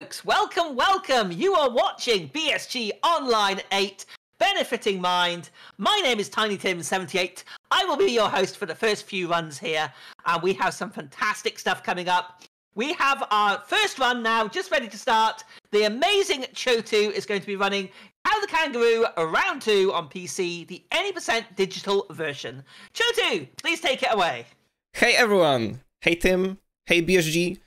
Folks, welcome, welcome! You are watching BSG Online 8, Benefiting Mind. My name is TinyTim78. I will be your host for the first few runs here, and we have some fantastic stuff coming up. We have our first run now, just ready to start. The amazing Chottue is going to be running How the Kangaroo Round 2 on PC, the any % digital version. Chottue, please take it away. Hey everyone! Hey Tim, hey BSG.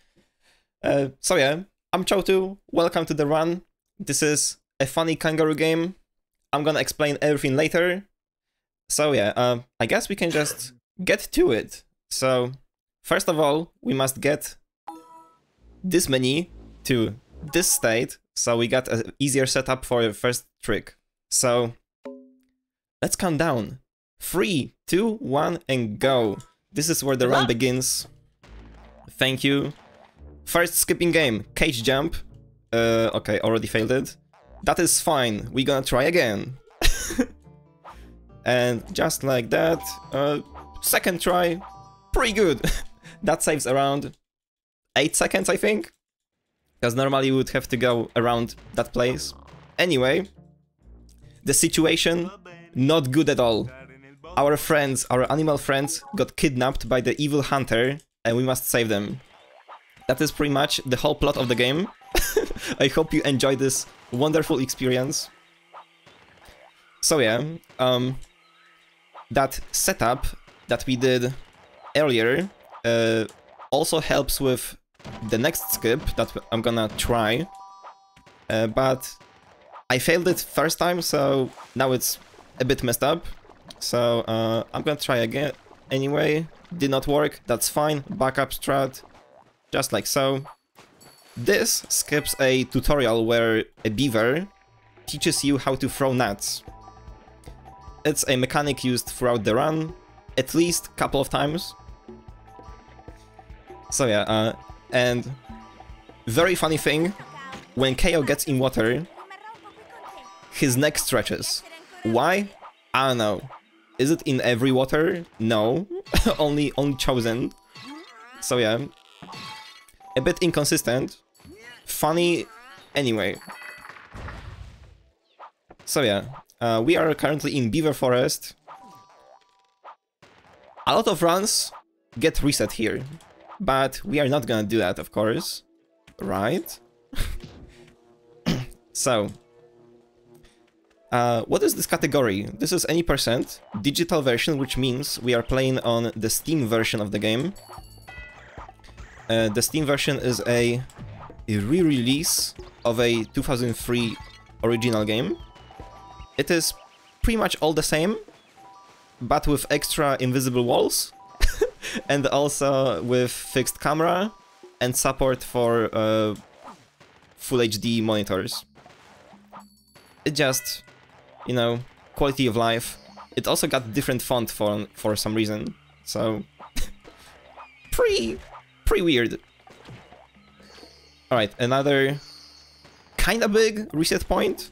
I'm Chottue. Welcome to the run. This is a funny Kangaroo game. I'm gonna explain everything later. I guess we can just get to it. So, first of all, we must get this menu to this state, so we got an easier setup for the first trick. So, let's count down. 3, 2, 1, and go. This is where the run begins. Thank you. First skipping game, cage jump. Okay, already failed it. That is fine, we're gonna try again. And just like that, second try, pretty good. That saves around 8 seconds, I think. Because normally you would have to go around that place. Anyway, the situation, not good at all. Our friends, our animal friends, got kidnapped by the evil hunter, and we must save them. That is pretty much the whole plot of the game. I hope you enjoy this wonderful experience. So yeah, that setup that we did earlier also helps with the next skip that I'm gonna try. But I failed it first time, so now it's a bit messed up. So I'm gonna try again anyway. Did not work, that's fine. Backup strat. Just like so. This skips a tutorial where a beaver teaches you how to throw nets. It's a mechanic used throughout the run, at least a couple of times. So yeah, and very funny thing, when KO gets in water, his neck stretches. Why? I don't know. Is it in every water? No, only chosen. So yeah. A bit inconsistent. Funny anyway. So yeah, we are currently in Beaver Forest. A lot of runs get reset here, but we are not gonna do that, of course. Right? So, what is this category? This is any % digital version, which means we are playing on the Steam version of the game. The Steam version is a re-release of a 2003 original game. It is pretty much all the same, but with extra invisible walls, and also with fixed camera and support for Full HD monitors. It just, you know, quality of life. It also got different font for some reason, so pretty weird. Alright, another kinda big reset point,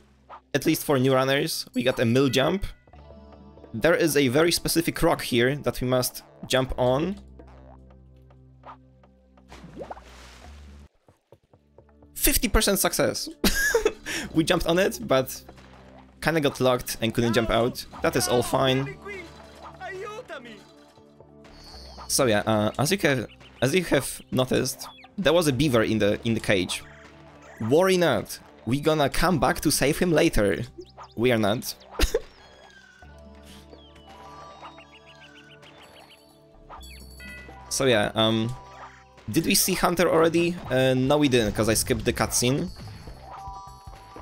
at least for new runners. We got a mill jump. There is a very specific rock here that we must jump on. 50% success! We jumped on it, but kinda got locked and couldn't jump out. That is all fine. So yeah, as you have noticed, there was a beaver in the cage. Worry not, we gonna come back to save him later. We are not. So yeah, did we see Hunter already? No we didn't, because I skipped the cutscene.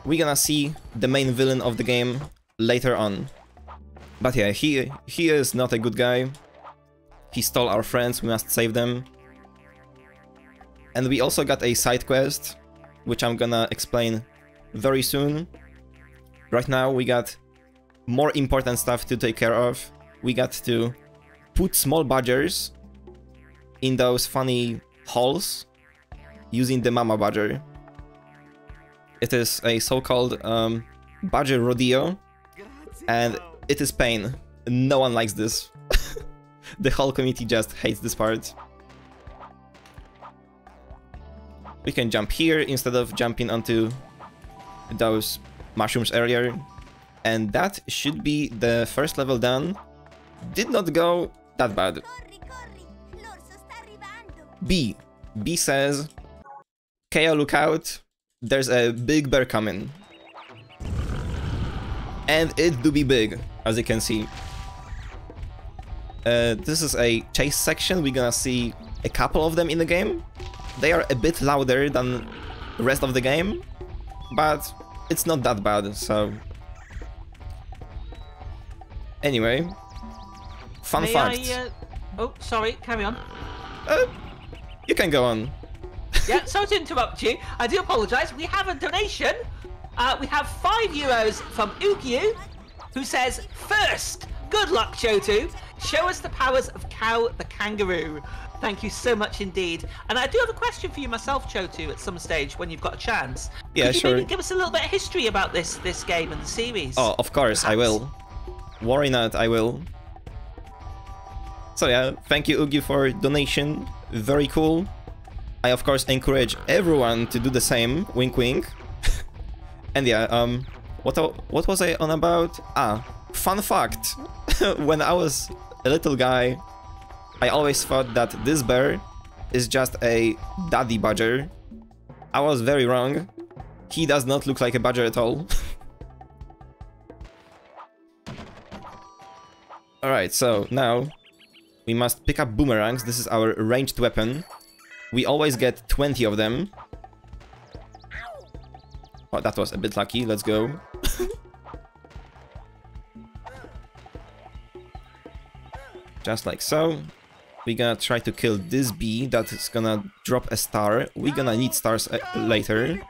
We're gonna see the main villain of the game later on. But yeah, he is not a good guy. He stole our friends, we must save them. And we also got a side quest, which I'm gonna explain very soon. Right now we got more important stuff to take care of. We got to put small badgers in those funny holes using the mama badger. It is a so-called badger rodeo, and it is pain. No one likes this. The whole community just hates this part. We can jump here instead of jumping onto those mushrooms earlier. And that should be the first level done. Did not go that bad. B. B says, KO, look out, there's a big bear coming. And it do be big, as you can see. This is a chase section. We're gonna see a couple of them in the game. They are a bit louder than the rest of the game, but it's not that bad, so... Anyway, fun fact. Oh, sorry, carry on. You can go on. Yeah, sorry to interrupt you. I do apologise. We have a donation. We have €5 from Ugyu, who says, first, good luck, Chottue. Show us the powers of Cow the Kangaroo. Thank you so much indeed. And I do have a question for you myself, Chottue, at some stage when you've got a chance. Yeah, Could you sure. maybe give us a little bit of history about this game and the series? Oh, of course, perhaps. I will. Worry not, I will. So yeah, thank you, Ugyu, for donation. Very cool. I, of course, encourage everyone to do the same. Wink, wink. And yeah, what was I on about? Ah, fun fact. When I was a little guy, I always thought that this bear is just a daddy badger. I was very wrong. He does not look like a badger at all. Alright, so now we must pick up boomerangs. This is our ranged weapon. We always get 20 of them. Oh, that was a bit lucky. Let's go. Just like so. We're gonna try to kill this bee that is gonna drop a star. We're gonna need stars later.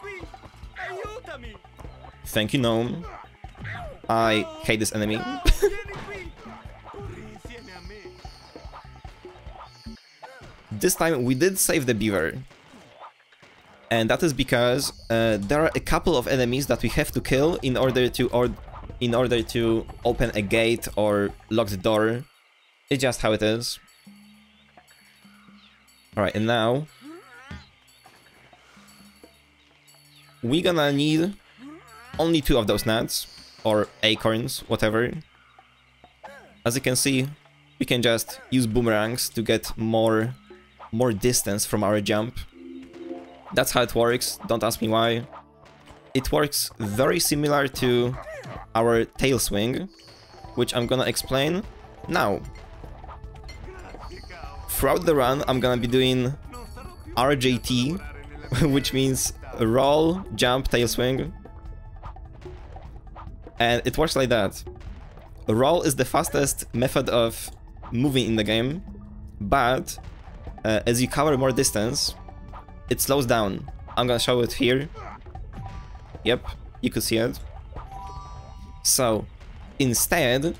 Thank you, gnome. I hate this enemy. This time we did save the beaver. And that is because there are a couple of enemies that we have to kill in order to open a gate or lock the door. It's just how it is. Alright, and now we're gonna need only 2 of those nuts or acorns, whatever. As you can see, we can just use boomerangs to get more distance from our jump. That's how it works, don't ask me why. It works very similar to our tail swing, which I'm gonna explain now. Throughout the run, I'm gonna be doing RJT, which means roll, jump, tail swing. And it works like that. Roll is the fastest method of moving in the game, but as you cover more distance, it slows down. I'm gonna show it here. Yep, you could see it. So, instead,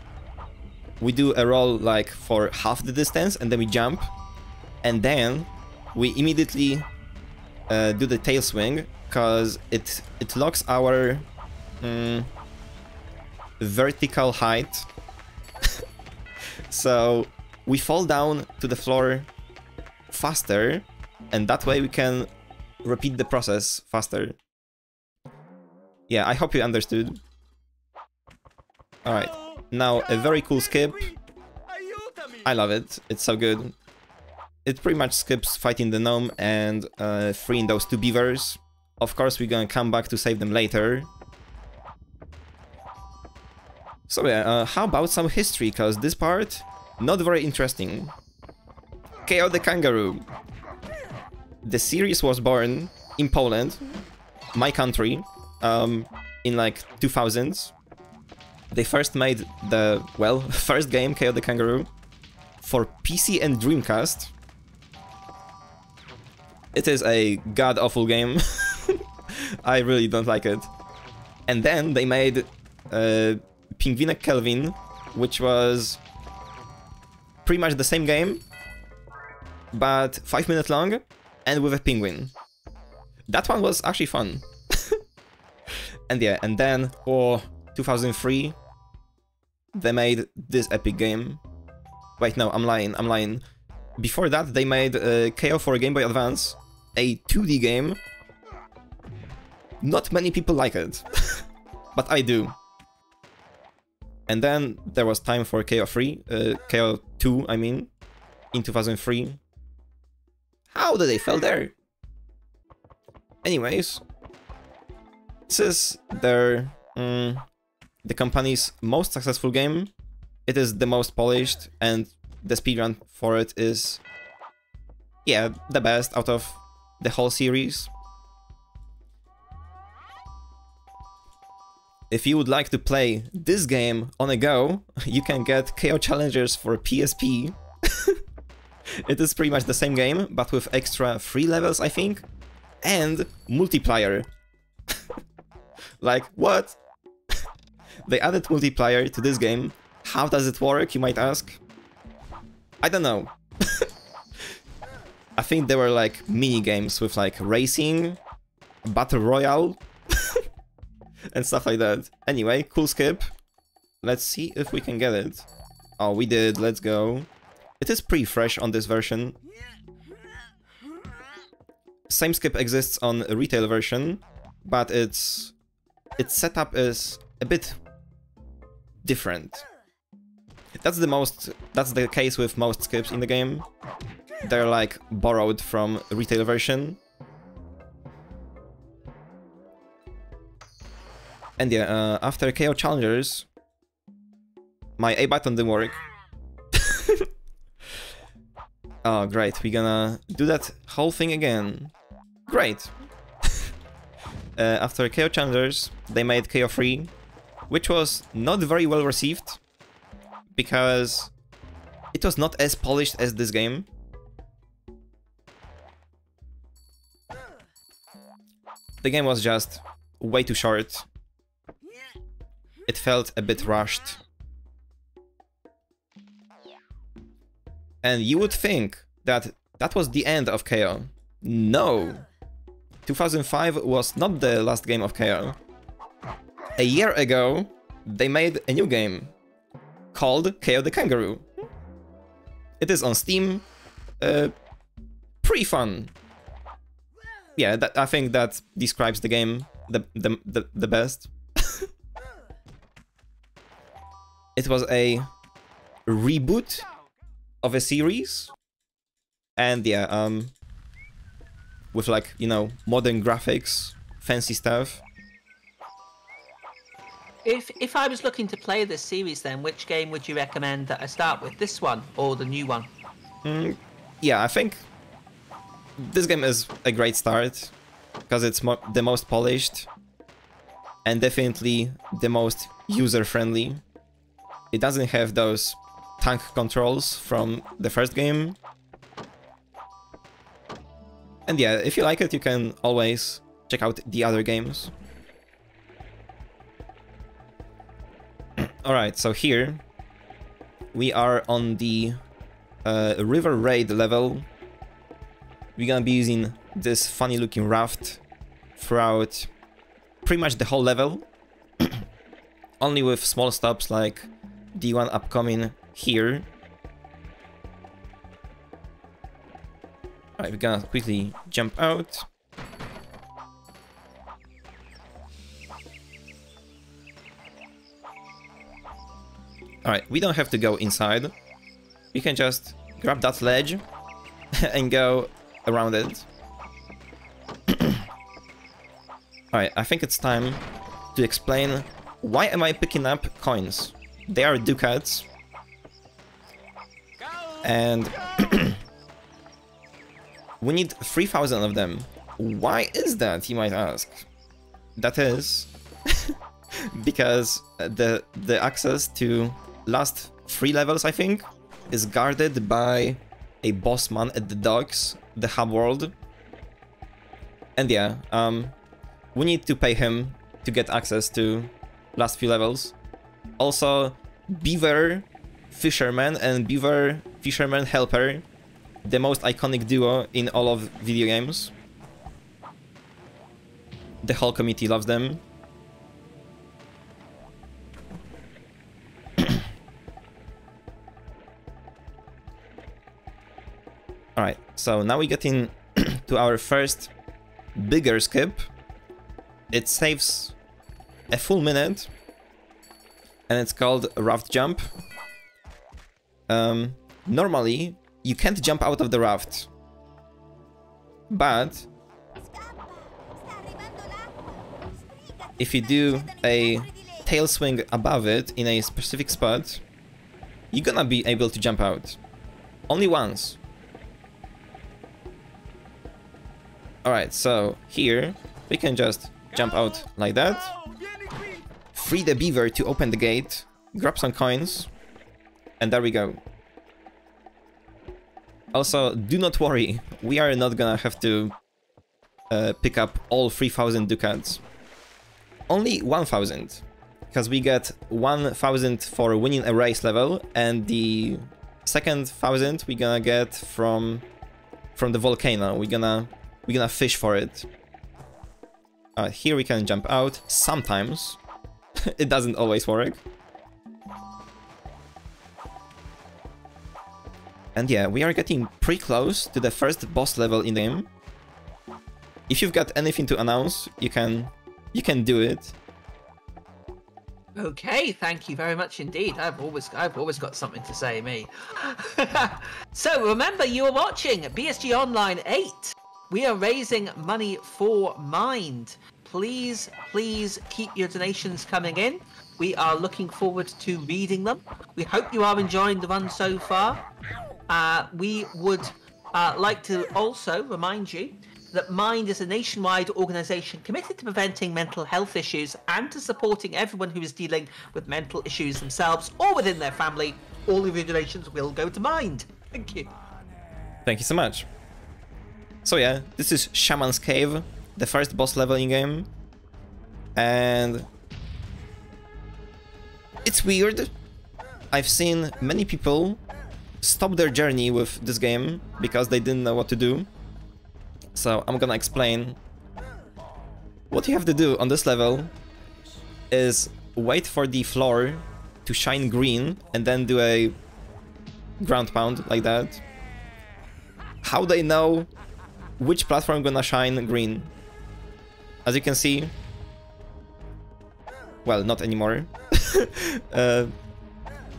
we do a roll like for half the distance, and then we jump, and then we immediately do the tail swing, because it locks our vertical height. So we fall down to the floor faster, and that way we can repeat the process faster. Yeah, I hope you understood. Alright, now a very cool skip. I love it, it's so good. It pretty much skips fighting the gnome and freeing those 2 beavers. Of course, we're gonna come back to save them later. So yeah, how about some history, cause this part, not very interesting. KO the Kangaroo. The series was born in Poland, my country, in like 2000s. They first made the, well, first game, KO the Kangaroo, for PC and Dreamcast. It is a god-awful game. I really don't like it. And then they made Pingwinek Kelvin, which was pretty much the same game, but 5 minutes long and with a penguin. That one was actually fun. And yeah, and then, 2003, they made this epic game. Wait, no, I'm lying. Before that, they made KO for Game Boy Advance, a 2D game, not many people like it, but I do. And then there was time for KO2, I mean, in 2003. How did they fell there? Anyways, this is the company's most successful game. It is the most polished, and the speedrun for it is, yeah, the best out of the whole series. If you would like to play this game on a go, you can get KO Challengers for PSP. It is pretty much the same game, but with extra 3 levels, I think, and multiplayer. Like, what? They added multiplayer to this game. How does it work, you might ask? I don't know. I think there were like mini games with like racing, battle royale, and stuff like that. Anyway, cool skip. Let's see if we can get it. Oh, we did. Let's go. It is pretty fresh on this version. Same skip exists on a retail version, but its setup is a bit different. That's the case with most skips in the game. They're like borrowed from a retail version. And yeah, after KO Challengers, my A button didn't work. Oh, great, we're gonna do that whole thing again. Great. After KO Challengers, they made KO3, which was not very well received, because it was not as polished as this game. The game was just way too short. It felt a bit rushed. And you would think that that was the end of KO. No! 2005 was not the last game of KO. A year ago, they made a new game called KO the Kangaroo. It is on Steam. Pretty fun. Yeah, I think that describes the game the best. It was a reboot of a series, and yeah, with like, you know, modern graphics, fancy stuff. If I was looking to play this series, then which game would you recommend that I start with? This one or the new one? Yeah, I think this game is a great start because it's the most polished and definitely the most user-friendly. It doesn't have those tank controls from the first game. And yeah, if you like it, you can always check out the other games. Alright, so here we are on the river raid level. We're gonna be using this funny looking raft throughout pretty much the whole level. Only with small stops like the one upcoming here. Alright, we're gonna quickly jump out. Alright, we don't have to go inside. We can just grab that ledge and go around it. Alright, I think it's time to explain why am I picking up coins. They are ducats. And we need 3,000 of them. Why is that, you might ask? That is because the access to last 3 levels, I think, is guarded by a boss man at the docks, the hub world. And yeah, we need to pay him to get access to last few levels. Also, Beaver Fisherman and Beaver Fisherman Helper, the most iconic duo in all of video games. The whole committee loves them. Alright, so now we get in to our first bigger skip. It saves a full minute, and it's called Raft Jump. Normally, you can't jump out of the raft, but if you do a tail swing above it in a specific spot, you're gonna be able to jump out. Only once. Alright, so here we can just jump out like that, free the beaver to open the gate, grab some coins, and there we go. Also, do not worry, we are not gonna have to pick up all 3000 ducats. Only 1000, because we get 1000 for winning a race level, and the second 1000 we're gonna get from the volcano. We're gonna fish for it. Here we can jump out sometimes. It doesn't always work. And yeah, we are getting pretty close to the first boss level in the game. If you've got anything to announce, you can do it. Okay, thank you very much indeed. I've always got something to say, me. So remember, you are watching BSG Online 8. We are raising money for Mind. Please keep your donations coming in. We are looking forward to reading them. We hope you are enjoying the run so far. We would like to also remind you that Mind is a nationwide organisation committed to preventing mental health issues and to supporting everyone who is dealing with mental issues themselves or within their family. All of your donations will go to Mind. Thank you. Thank you so much. So yeah, this is Shaman's Cave, the first boss level in game, and it's weird. I've seen many people stop their journey with this game because they didn't know what to do. So I'm gonna explain. What you have to do on this level is wait for the floor to shine green and then do a ground pound like that. How they know which platform gonna shine green? As you can see, well, not anymore.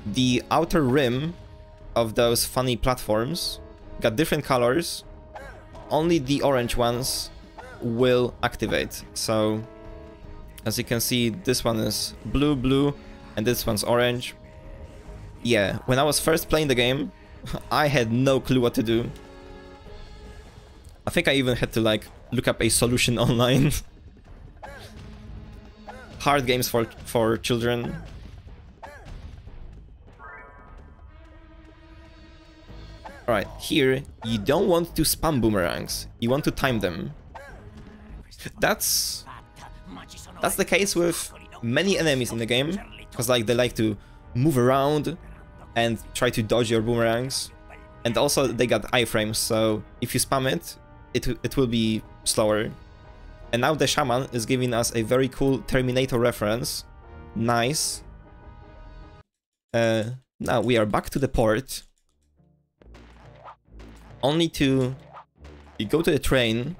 The outer rim of those funny platforms got different colors. Only the orange ones will activate. So, as you can see, this one is blue, and this one's orange. Yeah, when I was first playing the game, I had no clue what to do. I think I even had to, like, look up a solution online. Hard games for children. Alright, here, you don't want to spam boomerangs, you want to time them. That's the case with many enemies in the game, because like they like to move around and try to dodge your boomerangs. And also they got iframes, so if you spam it, it will be slower. And now the Shaman is giving us a very cool Terminator reference. Nice. Now we are back to the port. Only to go to the train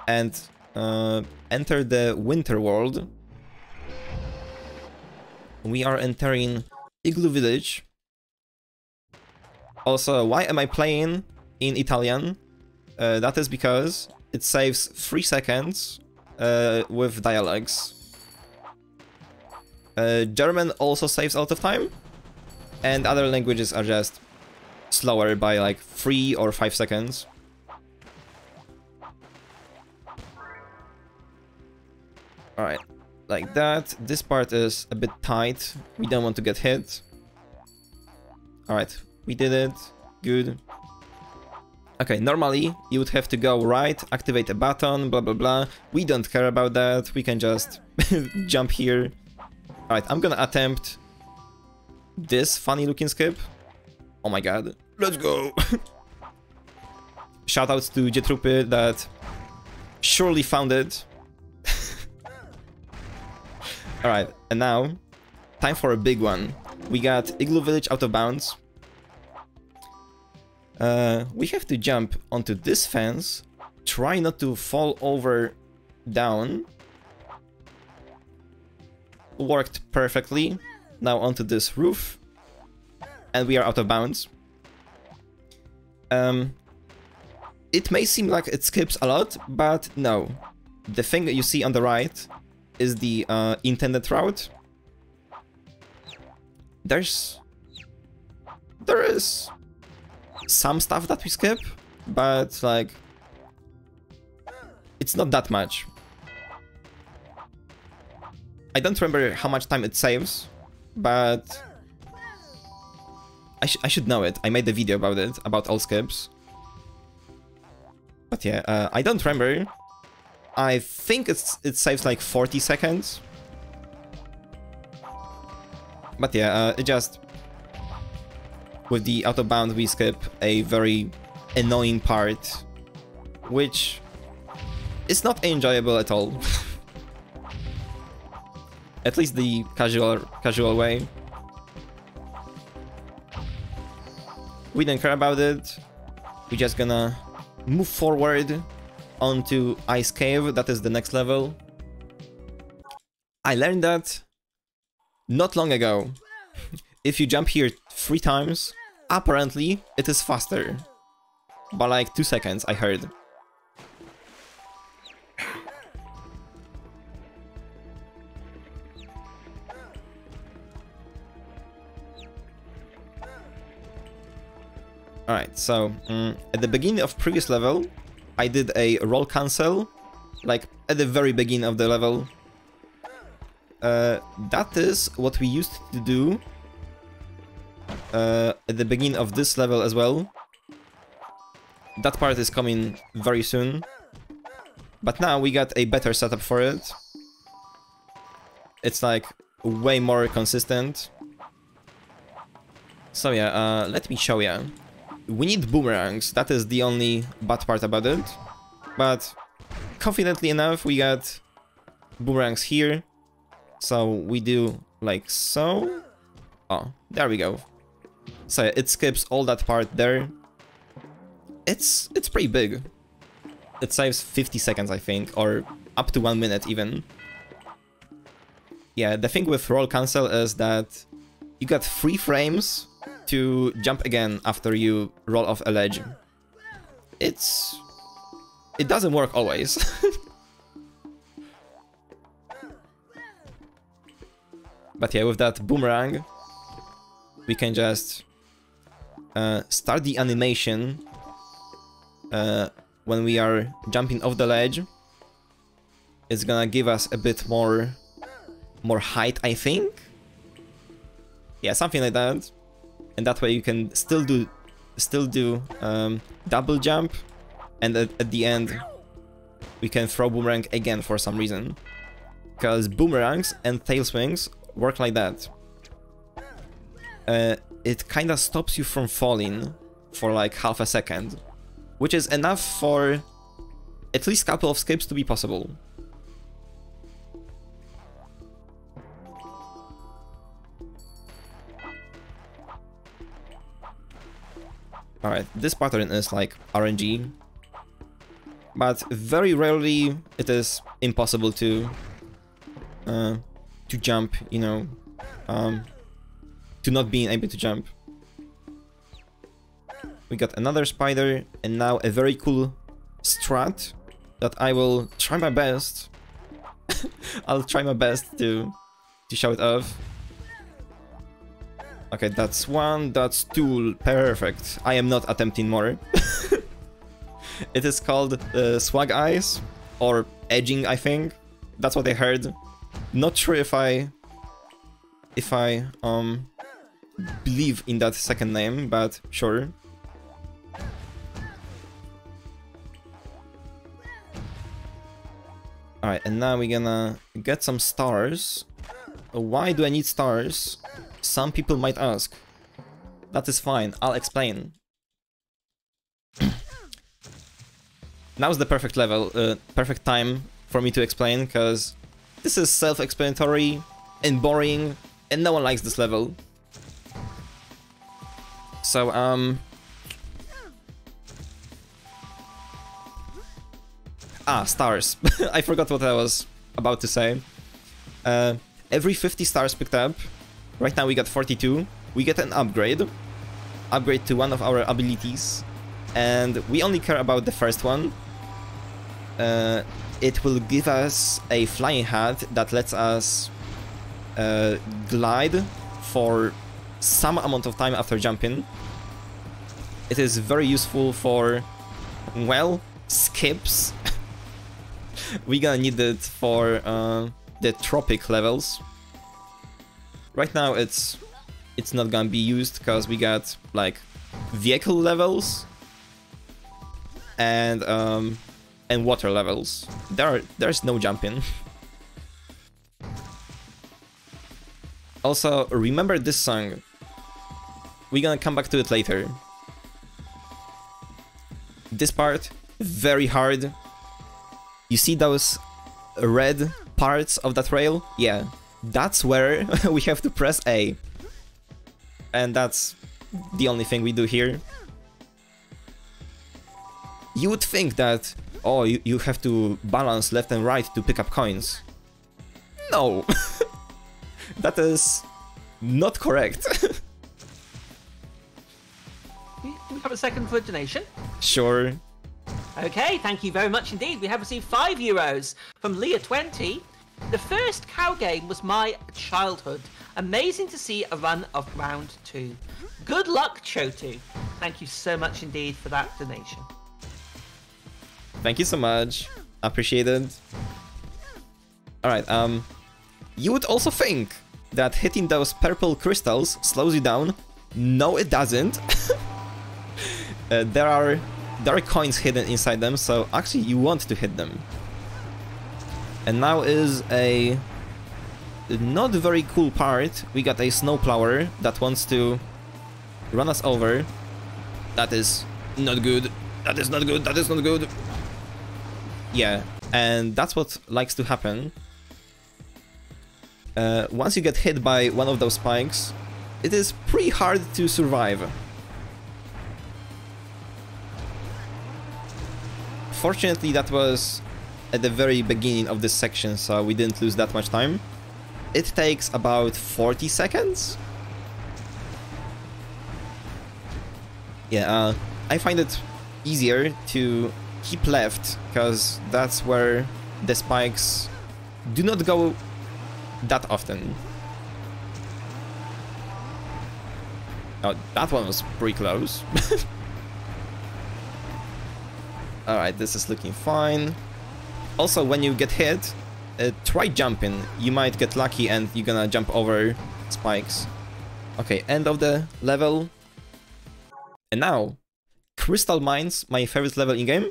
and enter the winter world. We are entering Igloo Village. Also, why am I playing in Italian? That is because it saves 3 seconds with dialogues. German also saves a lot of time, and other languages are just slower by like 3 or 5 seconds. Alright, like that. This part is a bit tight. We don't want to get hit. Alright, we did it. Good. Okay, normally you would have to go right, activate a button, blah blah blah. We don't care about that. We can just jump here. Alright, I'm gonna attempt this funny looking skip. Oh my god. Let's go! Shoutouts to Jetrupy that surely found it. Alright, and now, time for a big one. We got Igloo Village out of bounds. We have to jump onto this fence try not to fall over down. Worked perfectly. Now onto this roof. And we are out of bounds. It may seem like it skips a lot, but no. The thing that you see on the right is the intended route. There is some stuff that we skip, but like it's not that much. I don't remember how much time it saves, but I should know it. I made a video about it, about all skips. But yeah, I don't remember. I think it saves like 40 seconds. But yeah, it just... With the out of bound we skip a very annoying part, which is not enjoyable at all. At least the casual way. We don't care about it. We're just gonna move forward onto Ice Cave. That is the next level. I learned that not long ago. If you jump here 3 times, apparently it is faster. By like 2 seconds, I heard. Alright, so at the beginning of previous level, I did a roll cancel, like at the very beginning of the level. That is what we used to do at the beginning of this level as well. That part is coming very soon. But now we got a better setup for it. It's like way more consistent. So yeah, let me show you. We need boomerangs, that is the only bad part about it. But confidently enough, we got boomerangs here. So we do like so. Oh, there we go. So it skips all that part there. It's pretty big. It saves 50 seconds, I think, or up to 1 minute even. Yeah, the thing with roll cancel is that you got 3 frames to jump again after you roll off a ledge. It doesn't work always. But yeah, with that boomerang, we can just start the animation when we are jumping off the ledge. It's gonna give us a bit more height, I think. Yeah, something like that. And that way you can still do double jump, and at the end we can throw boomerang again for some reason, because boomerangs and tail swings work like that. It kind of stops you from falling for like half a second, which is enough for at least a couple of skips to be possible. Alright, this pattern is like RNG, but very rarely it is impossible to jump, you know, to not being able to jump. We got another spider, and now a very cool strat that I will try my best. I'll try my best to show it off. Okay, that's 1, that's 2, perfect. I am not attempting more. It is called swag eyes, or edging, I think. That's what I heard. Not sure if I believe in that second name, but sure. Alright, and now we're gonna get some stars. Why do I need stars? Some people might ask. That is fine, I'll explain. Now's the perfect level, perfect time for me to explain, because this is self-explanatory and boring, and no one likes this level. So, Ah, stars. I forgot what I was about to say. Every 50 stars picked up, right now we got 42, we get an upgrade. Upgrade to one of our abilities. And we only care about the first one. It will give us a flying hat that lets us glide for some amount of time after jumping. It is very useful for, well, skips. We're gonna need it for the tropic levels. Right now it's not gonna be used because we got like vehicle levels and water levels. There's no jumping. Also, remember this song. We're gonna come back to it later. This part, very hard. You see those red parts of that rail? Yeah, that's where we have to press A. And that's the only thing we do here. You would think that, oh, you have to balance left and right to pick up coins. No! That is not correct. We have a second for a donation. Sure. Okay, thank you very much indeed. We have received €5 from Leah20. The first cow game was my childhood. Amazing to see a run of round 2. Good luck, Chottue. Thank you so much indeed for that donation. Thank you so much. Appreciated. Alright, you would also think that hitting those purple crystals slows you down. No, it doesn't. There are coins hidden inside them, so actually you want to hit them. And now is a not very cool part. We got a snowplower that wants to run us over. That is not good. That is not good. That is not good. Yeah, and that's what likes to happen. Once you get hit by one of those spikes, it is pretty hard to survive. Fortunately, that was at the very beginning of this section, so we didn't lose that much time. It takes about 40 seconds. Yeah, I find it easier to keep left, because that's where the spikes do not go that often. Oh, that one was pretty close. Alright, this is looking fine. Also, when you get hit, try jumping. You might get lucky and you're gonna jump over spikes. Okay, end of the level. And now, Crystal Mines, my favorite level in-game.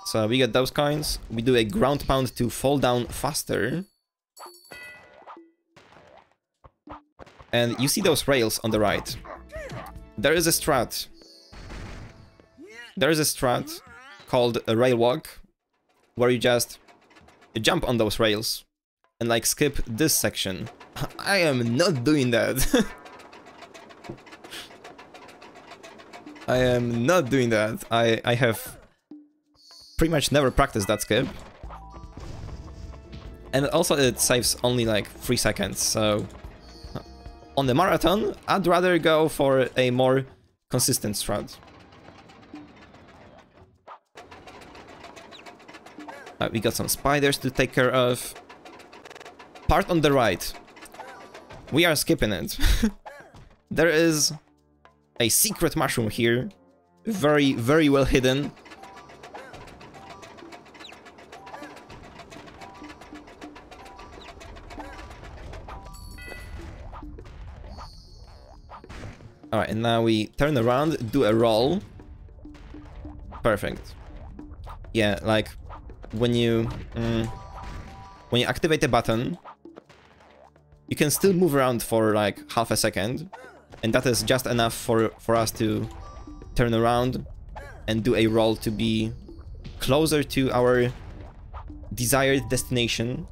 So we get those coins. We do a ground pound to fall down faster. And you see those rails on the right. There is a strat. There is a strat called a rail walk, where you just jump on those rails and like skip this section. I am not doing that. I am not doing that. I have pretty much never practiced that skip. And also it saves only like 3 seconds, so on the marathon, I'd rather go for a more consistent strat. We got some spiders to take care of. Part on the right. We are skipping it. There is a secret mushroom here. Very, very well hidden. Alright, and now we turn around, do a roll. Perfect. Yeah, like when you activate the button, you can still move around for like half a second, and that is just enough for us to turn around and do a roll to be closer to our desired destination.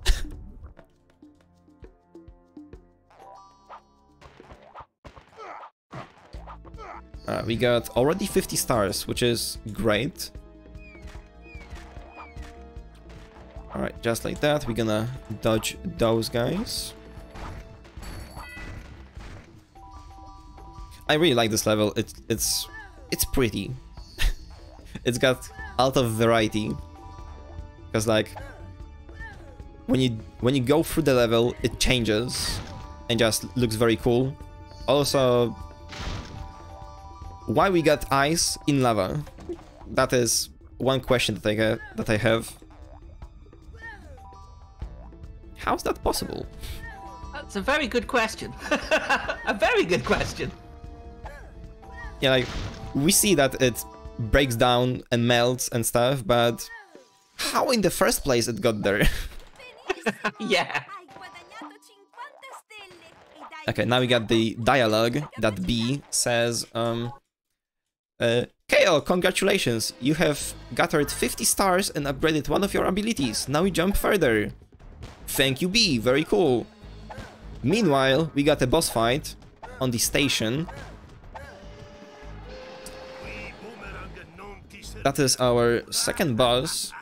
We got already 50 stars, which is great. Alright, just like that, we're gonna dodge those guys. I really like this level. It's pretty. It's got a lot of variety. Because like when you go through the level, it changes and just looks very cool. Also, why we got ice in lava? That is one question that I have. How's that possible? That's a very good question. A very good question. Yeah, like, we see that it breaks down and melts and stuff, but how in the first place it got there? Yeah. Okay, now we got the dialogue that B says, KO, congratulations, you have gathered 50 stars and upgraded one of your abilities. Now you jump further. Thank you, B, very cool. Meanwhile, we got a boss fight on the station. That is our second boss.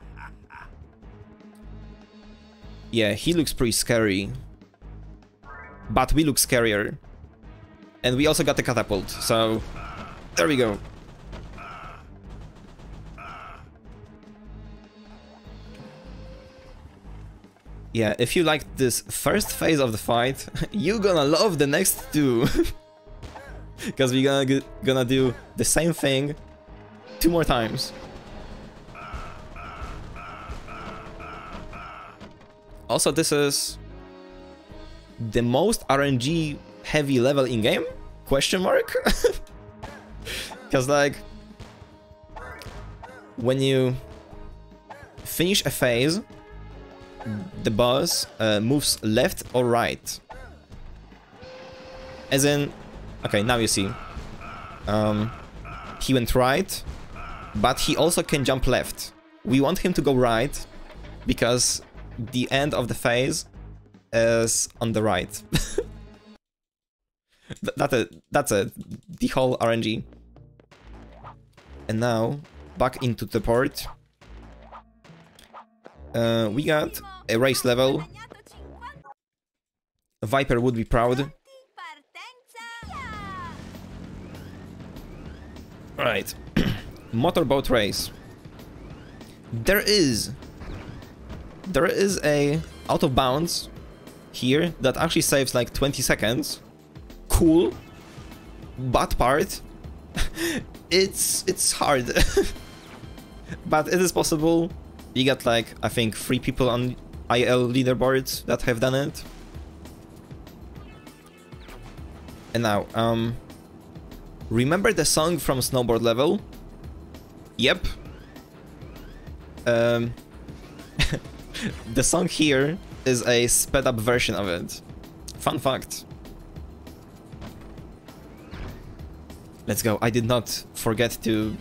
Yeah, he looks pretty scary. But we look scarier. And we also got the catapult, so there we go. Yeah, if you liked this first phase of the fight, you're gonna love the next two. Because we're gonna do the same thing 2 more times. Also, this is the most RNG heavy level in game? Question mark? Because like when you finish a phase, the boss moves left or right. As in, okay, now you see. He went right, but he also can jump left. We want him to go right because the end of the phase is on the right. That's it. The whole RNG. And now, back into the port. We got a race level. Viper would be proud. Right. Motorboat race. There is a out of bounds here that actually saves like 20 seconds. Cool. Bad part. It's hard. But it is possible. You got like, I think, 3 people on IL leaderboards that have done it. And now, remember the song from Snowboard Level? Yep. The song here is a sped up version of it. Fun fact. Let's go. I did not forget to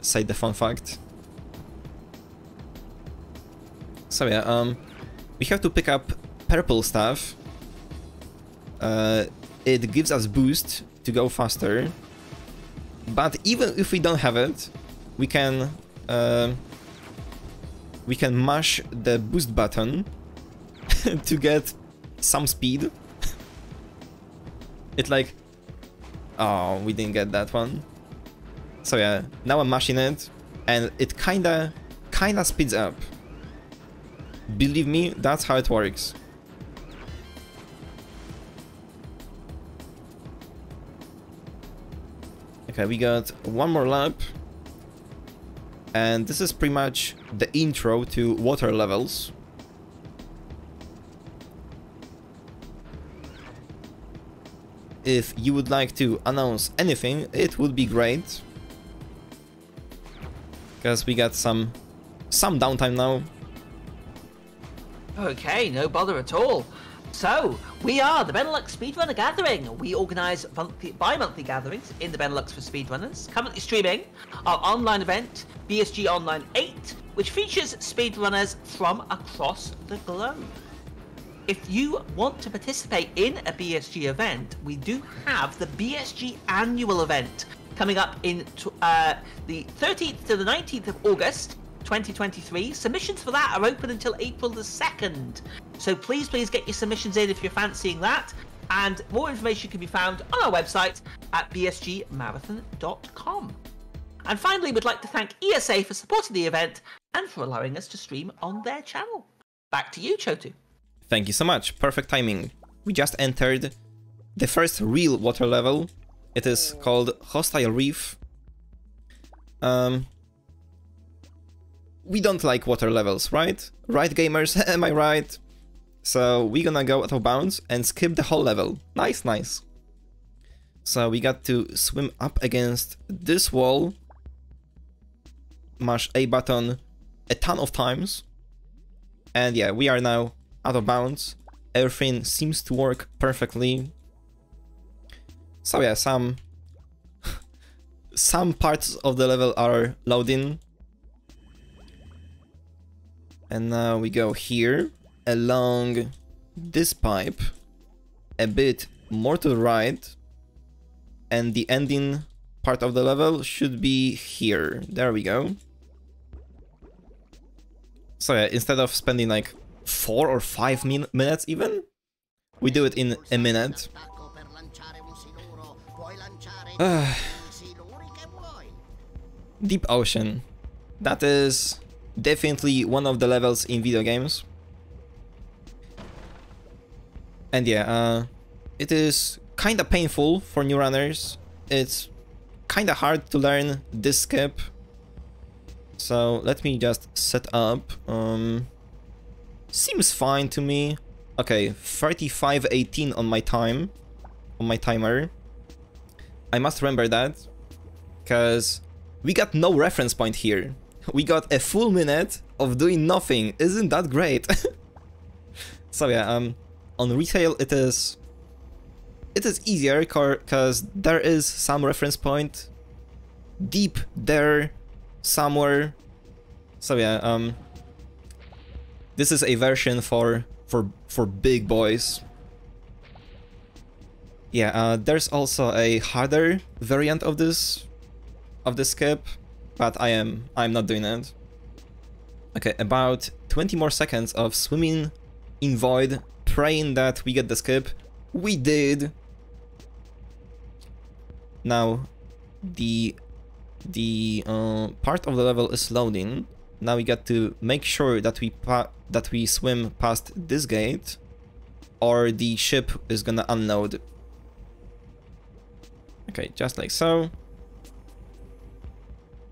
say the fun fact. So yeah, we have to pick up purple stuff. It gives us boost to go faster. But even if we don't have it, we can mash the boost button to get some speed. It like, oh, we didn't get that one. So yeah, now I'm mashing it, and it kinda speeds up. Believe me, that's how it works. Okay, we got one more lap. And this is pretty much the intro to water levels. If you would like to announce anything, it would be great. Because we got some downtime now. Okay, no bother at all. So, we are the Benelux Speedrunner Gathering. We organise bi-monthly gatherings in the Benelux for speedrunners. Currently streaming our online event, BSG Online 8, which features speedrunners from across the globe. If you want to participate in a BSG event, we do have the BSG annual event coming up in the 13th to the 19th of August 2023. Submissions for that are open until April the 2nd. So please get your submissions in if you're fancying that. And more information can be found on our website at bsgmarathon.com. And finally, we'd like to thank ESA for supporting the event and for allowing us to stream on their channel. Back to you, Chottue. Thank you so much. Perfect timing. We just entered the first real water level. It is called Hostile Reef. We don't like water levels, right? Right, gamers? Am I right? So we're gonna go out of bounds and skip the whole level. Nice, nice. So we got to swim up against this wall. Mash A button a ton of times. And yeah, we are now out of bounds. Everything seems to work perfectly. So yeah, some parts of the level are loading. And now we go here, along this pipe, a bit more to the right. And the ending part of the level should be here. There we go. So yeah, instead of spending like 4 or 5 minutes even, we do it in a minute. Deep Ocean. That is definitely one of the levels in video games. And yeah, it is kinda painful for new runners. It's kinda hard to learn this skip. So let me just set up. Seems fine to me. Okay, 35:18 on my timer. I must remember that, because we got no reference point here. We got a full minute of doing nothing. Isn't that great? So yeah, on retail it is easier because there is some reference point deep there somewhere. So yeah, this is a version for big boys. Yeah, there's also a harder variant of this skip, but I'm not doing it. Okay, about 20 more seconds of swimming in void, praying that we get the skip. We did. Now the part of the level is loading. Now we got to make sure that we swim past this gate, or the ship is gonna unload. Okay, just like so.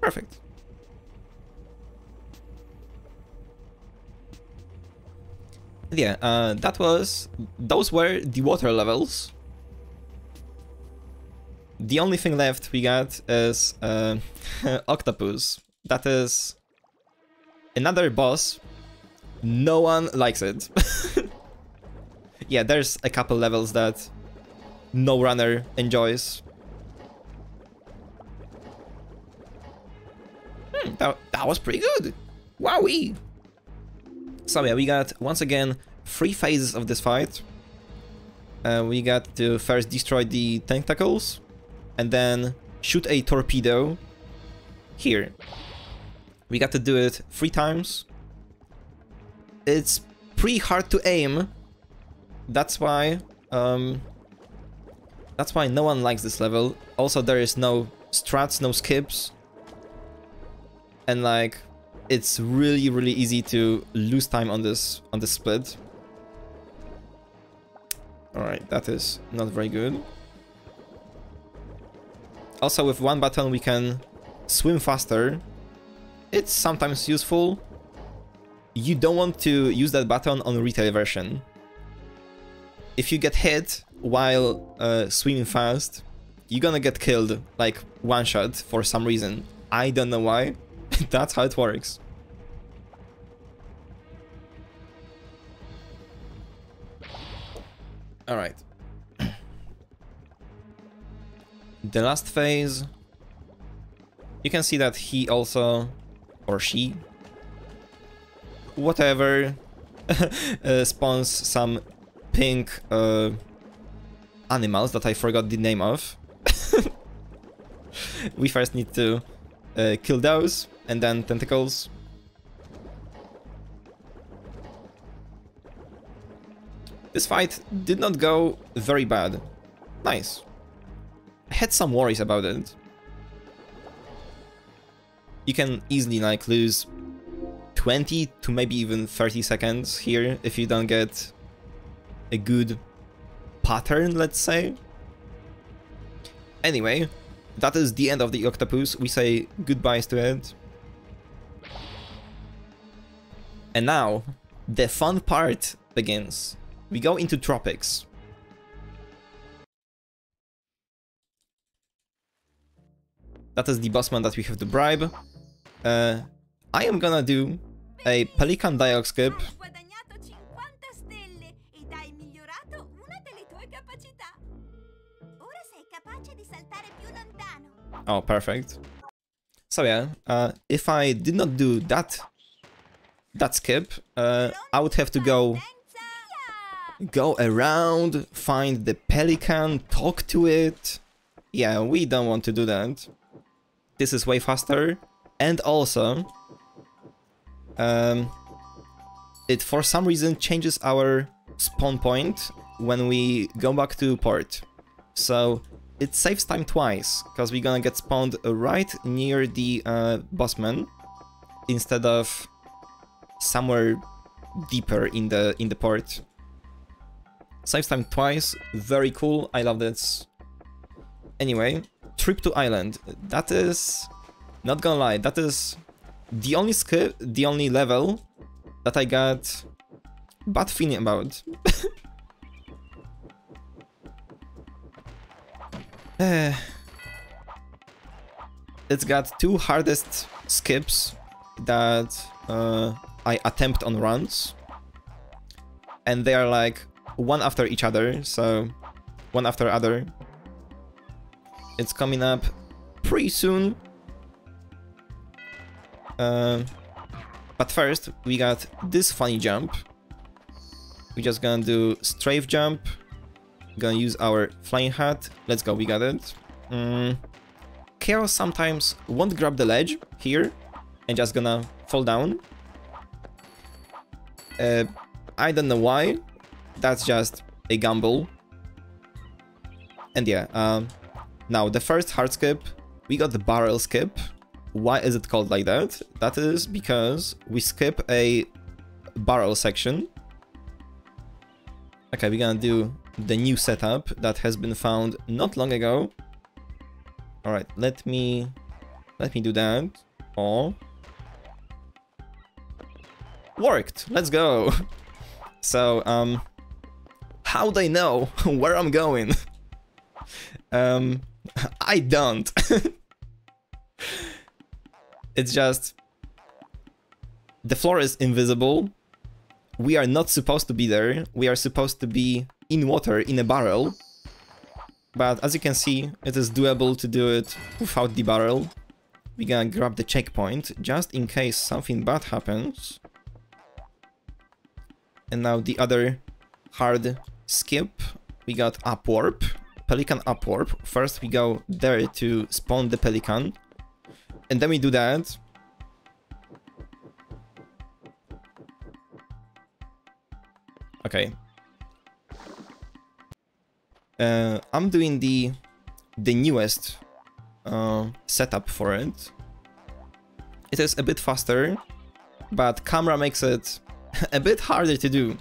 Perfect. Yeah, those were the water levels. The only thing left we got is Octopus. That is another boss. No one likes it. Yeah, there's a couple levels that no runner enjoys. That was pretty good. Wowee! So yeah, we got, once again, 3 phases of this fight. We got to first destroy the tentacles, and then shoot a torpedo here. We got to do it 3 times. It's pretty hard to aim. That's why no one likes this level. Also, there is no strats, no skips. And like, it's really easy to lose time on this split. Alright, that is not very good. Also, with one button we can swim faster. It's sometimes useful. You don't want to use that button on the retail version. If you get hit while swimming fast, you're gonna get killed like one shot for some reason. I don't know why. That's how it works. Alright. The last phase. You can see that he also, or she, whatever, spawns some pink animals that I forgot the name of. We first need to kill those, and then tentacles. This fight did not go very bad. Nice. I had some worries about it. You can easily like lose 20 to maybe even 30 seconds here if you don't get a good pattern, let's say. Anyway, that is the end of the octopus. We say goodbyes to it. And now, the fun part begins. We go into tropics. That is the bossman that we have to bribe. I am gonna do a pelican dialogue skip. Oh, perfect. So yeah, if I did not do that skip, I would have to go around, find the pelican, talk to it. Yeah, we don't want to do that. This is way faster, and also it for some reason changes our spawn point when we go back to port. So it saves time twice, because we're gonna get spawned right near the bossman instead of somewhere deeper in the port. Saves time twice, very cool, I love this. Anyway, trip to island. That is, not gonna lie, that is the only skip, the only level that I got bad feeling about. It's got two hardest skips that I attempt on runs, and they are like one after each other, so one after other. It's coming up pretty soon. But first, we got this funny jump. We're just gonna do strafe jump. Gonna use our flying hat. Let's go, we got it. Chaos sometimes won't grab the ledge here and just gonna fall down. I don't know why. That's just a gamble. And yeah, now the first hard skip, we got the barrel skip. Why is it called like that? That is because we skip a barrel section. Okay, we're gonna do the new setup that has been found not long ago. All right, let me do that. Oh, worked. Let's go. So, how they know where I'm going? I don't. It's just the floor is invisible. We are not supposed to be there. We are supposed to be in water in a barrel. But as you can see, it is doable to do it without the barrel. We're gonna grab the checkpoint just in case something bad happens. And now the other hard skip. We got up warp, pelican up warp. First we go there to spawn the pelican. And then we do that. Okay. I'm doing the newest setup for it. It is a bit faster, but camera makes it a bit harder to do.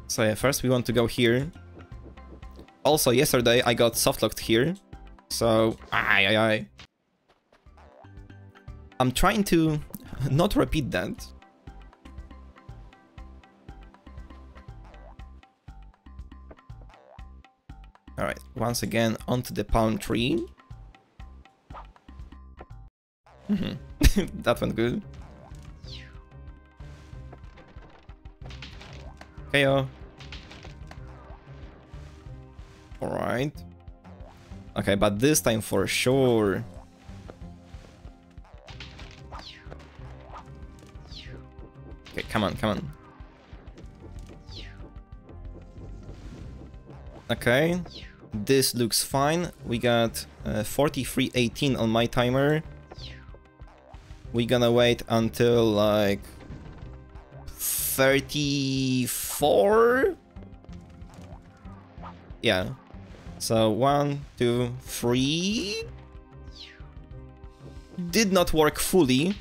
So yeah, first we want to go here. Also, yesterday I got softlocked here, so I'm trying to not repeat that. Alright, once again onto the palm tree. That went good. KO. Alright. Okay, but this time for sure. Okay, come on, come on. Okay, this looks fine. We got 43:18 on my timer. We're gonna wait until like 34? Yeah. So 1, 2, 3. Did not work fully,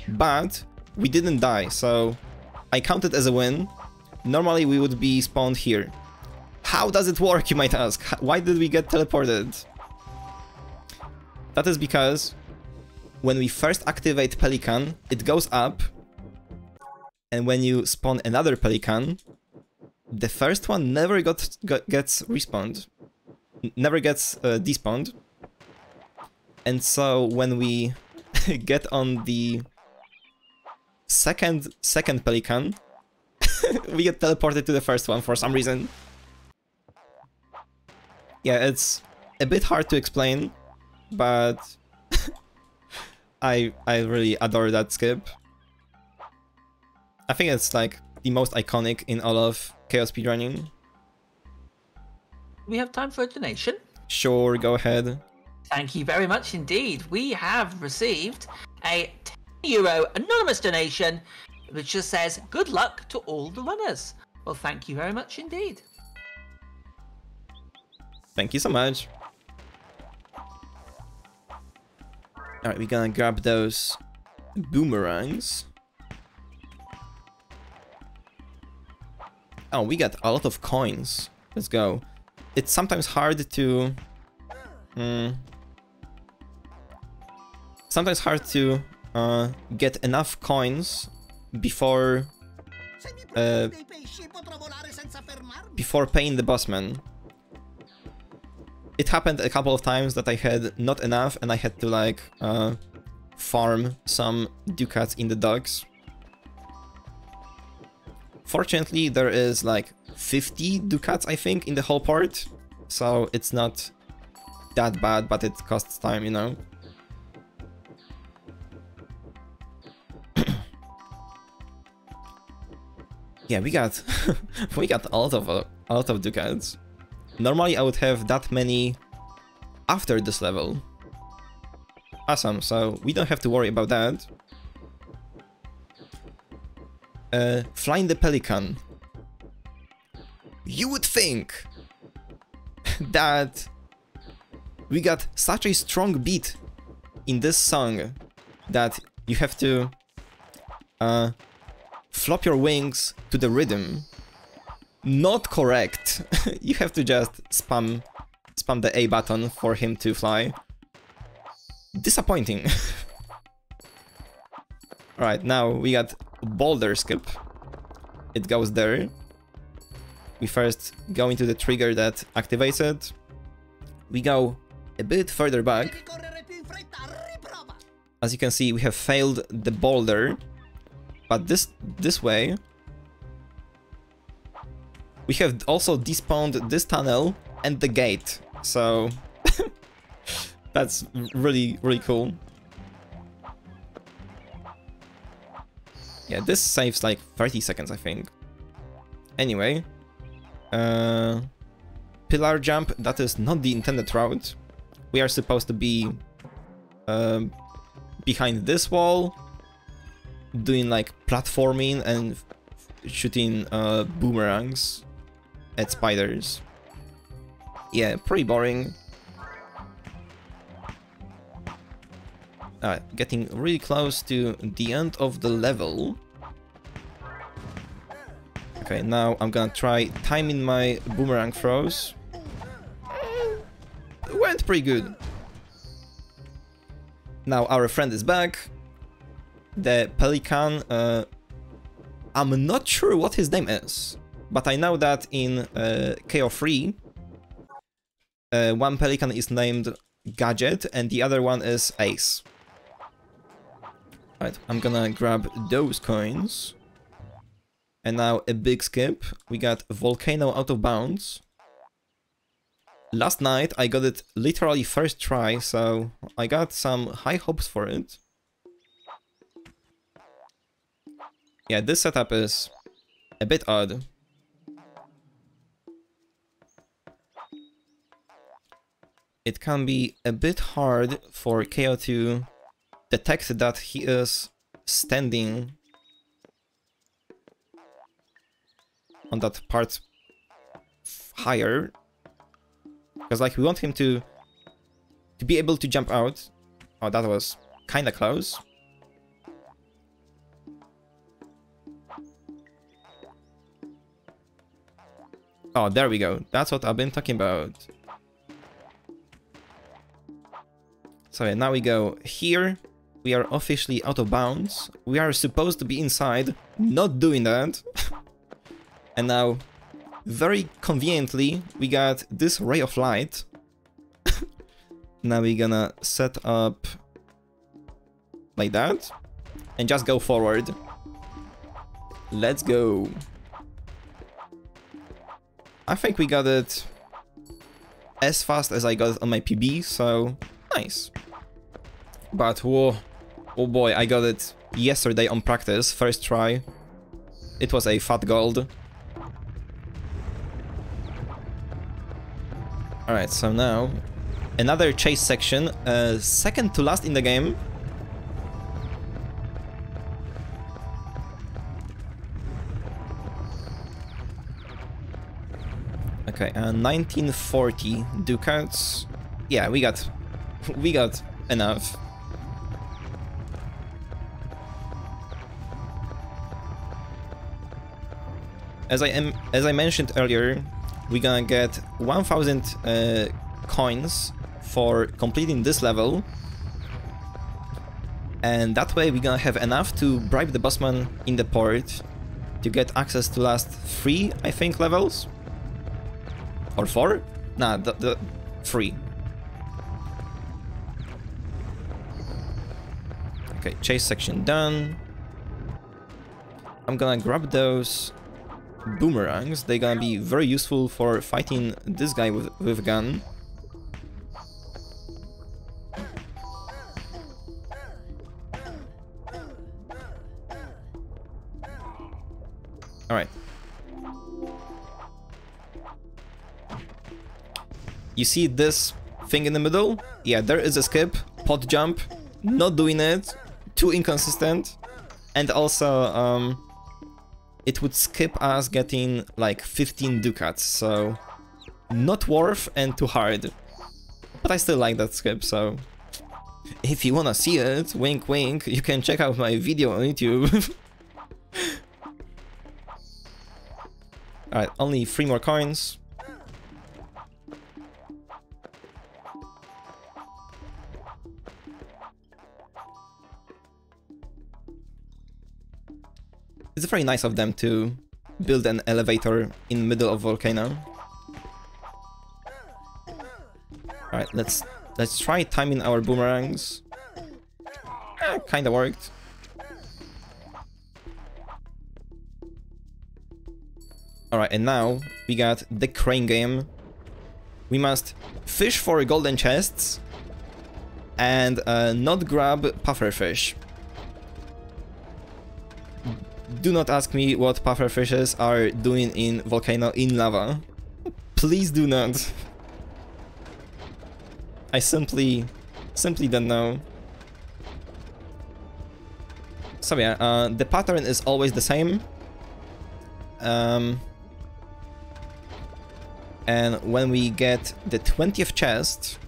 but we didn't die, so I count it as a win. Normally we would be spawned here. How does it work, you might ask? Why did we get teleported? That is because when we first activate Pelican, it goes up, and when you spawn another Pelican, the first one never gets respawned. Never gets despawned. And so when we get on the second Pelican, we get teleported to the first one for some reason. Yeah, it's a bit hard to explain, but I really adore that skip. I think it's like the most iconic in all of Chaos speedrunning. We have time for a donation. Sure, go ahead. Thank you very much indeed. We have received a €10 anonymous donation, which just says, good luck to all the runners. Well, thank you very much indeed. Thank you so much. Alright, we're gonna grab those boomerangs. Oh, we got a lot of coins. Let's go. It's sometimes hard to... get enough coins before paying the bossman. It happened a couple of times that I had not enough and I had to like farm some ducats in the docks. Fortunately, there is like 50 ducats, I think, in the whole port, so it's not that bad, but it costs time, you know. Yeah, we got we got a lot of ducats. Normally, I would have that many after this level. Awesome, so we don't have to worry about that. Flying the Pelican. You would think that we got such a strong beat in this song that you have to flop your wings to the rhythm. Not correct. You have to just spam the A button for him to fly. Disappointing. Alright, now we got boulder skip. It goes there. We first go into the trigger that activates it. We go a bit further back. As you can see, we have failed the boulder, but this way we have also despawned this tunnel and the gate, so that's really cool. Yeah, this saves like 30 seconds, I think. Anyway, pillar jump, that is not the intended route. We are supposed to be behind this wall, doing like platforming and shooting boomerangs at spiders. Yeah, pretty boring. Getting really close to the end of the level. Okay, now I'm gonna try timing my boomerang throws. Went pretty good. Now our friend is back. The Pelican, I'm not sure what his name is, but I know that in KO3, one Pelican is named Gadget and the other one is Ace. Right, I'm gonna grab those coins. And now a big skip. We got Volcano out of bounds. Last night I got it literally first try, so I got some high hopes for it. Yeah, this setup is a bit odd. It can be a bit hard for KO to detect that he is standing on that part higher, because like we want him to be able to jump out. Oh, that was kind of close. Oh, there we go. That's what I've been talking about. So yeah, now we go here. We are officially out of bounds. We are supposed to be inside, not doing that. And now, very conveniently, we got this ray of light. Now we're gonna set up like that and just go forward. Let's go. I think we got it as fast as I got it on my PB, so nice. But whoa, oh boy, I got it yesterday on practice, first try. It was a fat gold. Alright, so now another chase section, second to last in the game. Okay, 1940 ducats. Yeah, we got enough. As I mentioned earlier, we're gonna get 1000 coins for completing this level, and that way we're gonna have enough to bribe the bossman in the port to get access to last 3, I think, levels. Or 4? Nah, the 3. Okay, chase section done. I'm gonna grab those boomerangs. They're gonna be very useful for fighting this guy with a gun. Alright. You see this thing in the middle? Yeah, there is a skip, pot jump, not doing it, too inconsistent, and also it would skip us getting like 15 ducats, so not worth and too hard. But I still like that skip, so if you wanna see it, wink wink, you can check out my video on YouTube. Alright, only 3 more coins. It's very nice of them to build an elevator in the middle of volcano. Alright, let's try timing our boomerangs. Kinda worked. Alright, and now we got the crane game. We must fish for golden chests and not grab pufferfish. Do not ask me what pufferfishes are doing in volcano in lava. Please do not. I simply don't know. So yeah, the pattern is always the same. And when we get the 20th chest,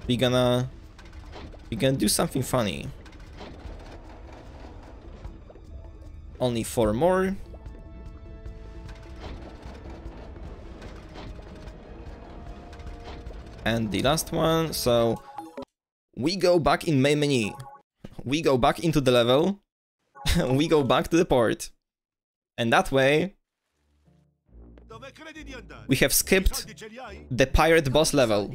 we're gonna do something funny. Only 4 more. And the last one, so we go back in main menu. We go back into the level. We go back to the port. And that way, we have skipped the pirate boss level.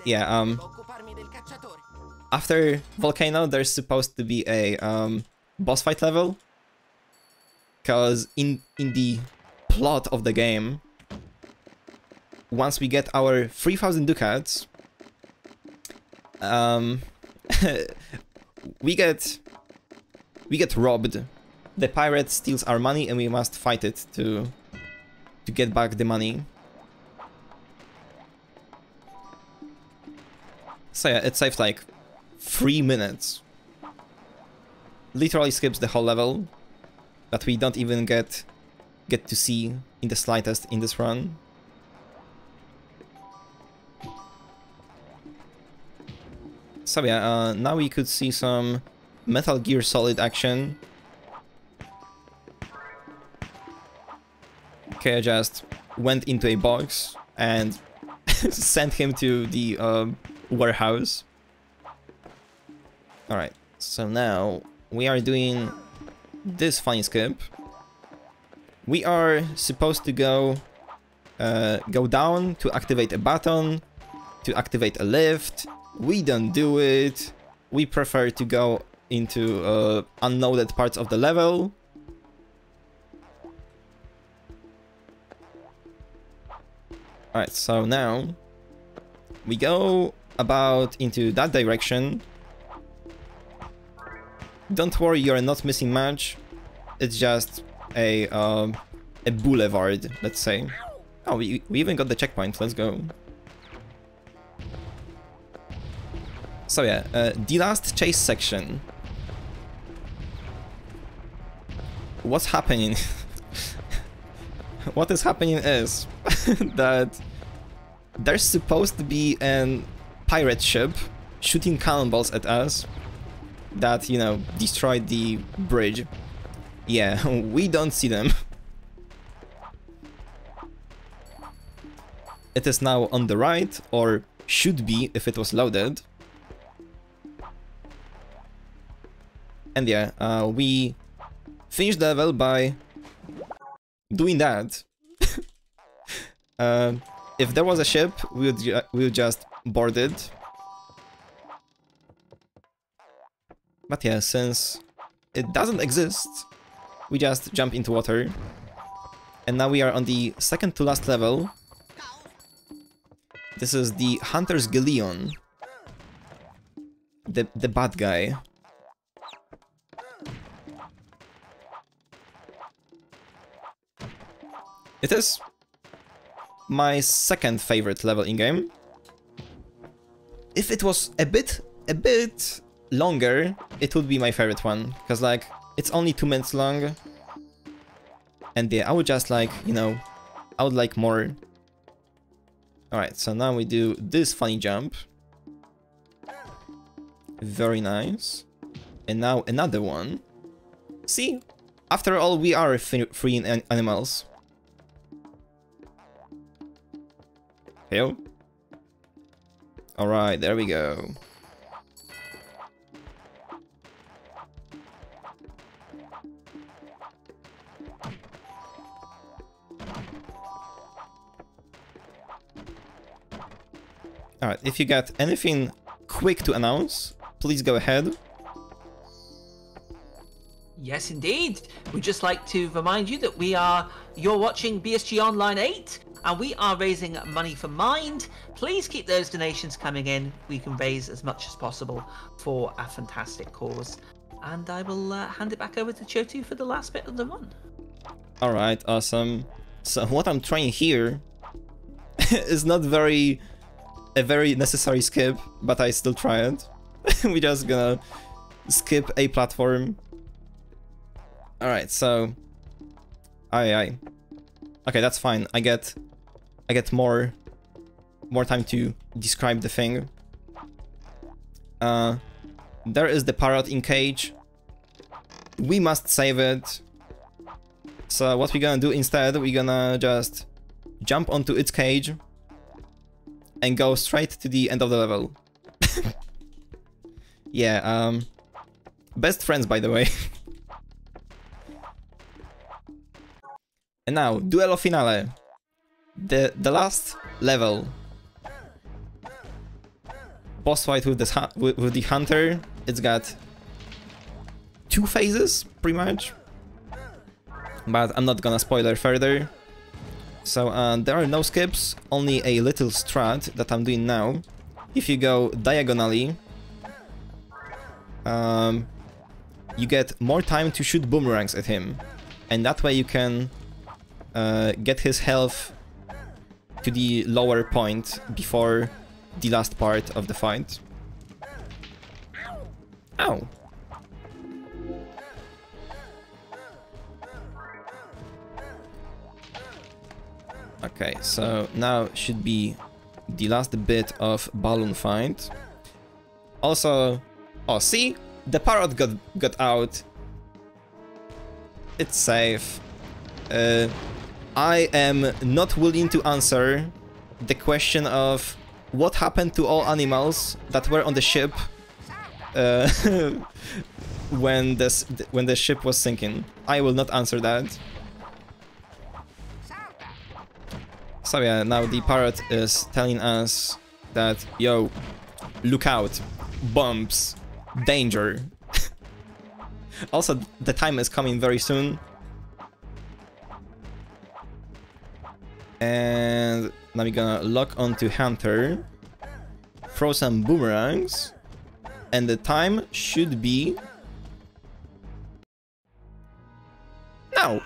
Yeah, after Volcano, there's supposed to be a boss fight level. Because in the plot of the game, once we get our 3000 ducats, we get robbed. The pirate steals our money and we must fight it to get back the money. So yeah, it saves like 3 minutes. Literally skips the whole level. that we don't even get to see in the slightest in this run. So yeah, now we could see some Metal Gear Solid action. Okay, I just went into a box and sent him to the warehouse. Alright, so now we are doing this funny skip. We are supposed to go down to activate a button, to activate a lift. We don't do it. We prefer to go into unloaded parts of the level. Alright, so now we go about into that direction. Don't worry, you're not missing much. It's just a boulevard, let's say. Oh, we even got the checkpoint. Let's go. So yeah, the last chase section. What's happening? What is happening is that there's supposed to be an pirate ship shooting cannonballs at us that, you know, destroyed the bridge. Yeah, we don't see them. It is now on the right, or should be if it was loaded. And yeah, we finished the level by doing that. If there was a ship, we would just board it. But yeah, since it doesn't exist, we just jump into water. And now we are on the second to last level. This is the Hunter's Galleon. The bad guy. It is my second favorite level in game. If it was a bit longer, it would be my favorite one, because like it's only 2 minutes long. And yeah, I would just like, you know, I would like more. Alright, so now we do this funny jump. Very nice. And now another one. See? After all, we are freeing animals. Hey. Alright, there we go. Alright, if you got anything quick to announce, please go ahead. Yes, indeed. We'd just like to remind you that you're watching BSG Online 8, and we are raising money for Mind. Please keep those donations coming in. We can raise as much as possible for a fantastic cause. And I will hand it back over to Chottue for the last bit of the run. Alright, awesome. So what I'm trying here is not a very necessary skip, but I still try it. We're just gonna skip a platform. Alright, so... Aye. Okay, that's fine. I get more time to describe the thing. There is the parrot in cage. We must save it. So what we're gonna do instead, we're gonna just jump onto its cage and go straight to the end of the level. Yeah, best friends, by the way. And now, Duelo Finale. The last level. Boss fight with the Hunter. It's got 2 phases, pretty much. But I'm not gonna spoiler further. So there are no skips, only a little strat that I'm doing now. If you go diagonally, you get more time to shoot boomerangs at him. And that way you can get his health to the lower point before the last part of the fight. Ow! Okay, so now should be the last bit of balloon fight. Also, oh, see? The parrot got out. It's safe. I am not willing to answer the question of what happened to all animals that were on the ship when the ship was sinking. I will not answer that. So yeah, now the parrot is telling us that, yo, look out, bumps, danger. Also, the time is coming very soon. And now we're gonna lock onto Hunter, throw some boomerangs, and the time should be now.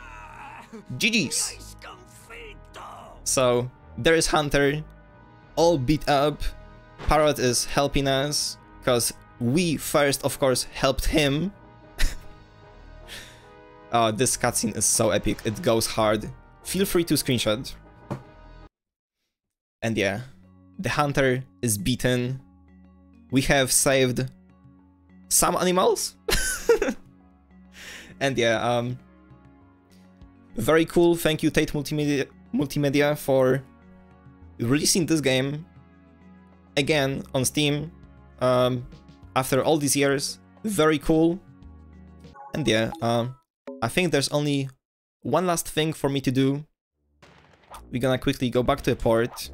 GG's. So there is Hunter, all beat up. Parrot is helping us because we first, of course, helped him. Oh, this cutscene is so epic. It goes hard. Feel free to screenshot. And yeah, the Hunter is beaten. We have saved some animals. And yeah, very cool. Thank you, Tate Multimedia, for releasing this game again on Steam after all these years. Very cool. And yeah, I think there's only one last thing for me to do. We're gonna quickly go back to the port.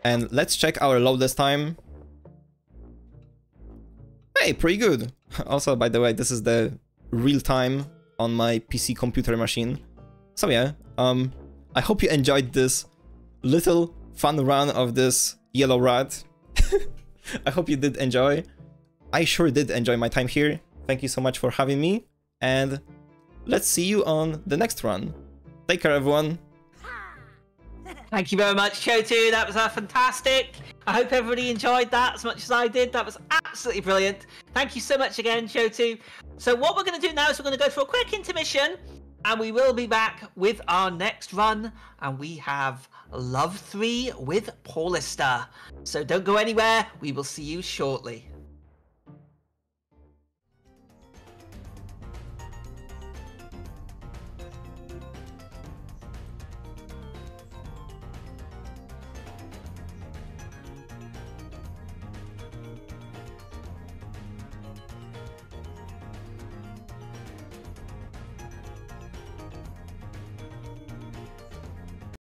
And let's check our loadless time. Hey, pretty good. Also, by the way, this is the real time on my PC computer machine. So yeah, I hope you enjoyed this little fun run of this yellow rat. I hope you did enjoy. I sure did enjoy my time here. Thank you so much for having me, and let's see you on the next run. Take care, everyone. Thank you very much, Chottue. That was fantastic. I hope everybody enjoyed that as much as I did. That was absolutely brilliant. Thank you so much again, Chottue. So what we're going to do now is we're going to go for a quick intermission, and we will be back with our next run, and we have Love 3 with Paulista. So don't go anywhere. We will see you shortly.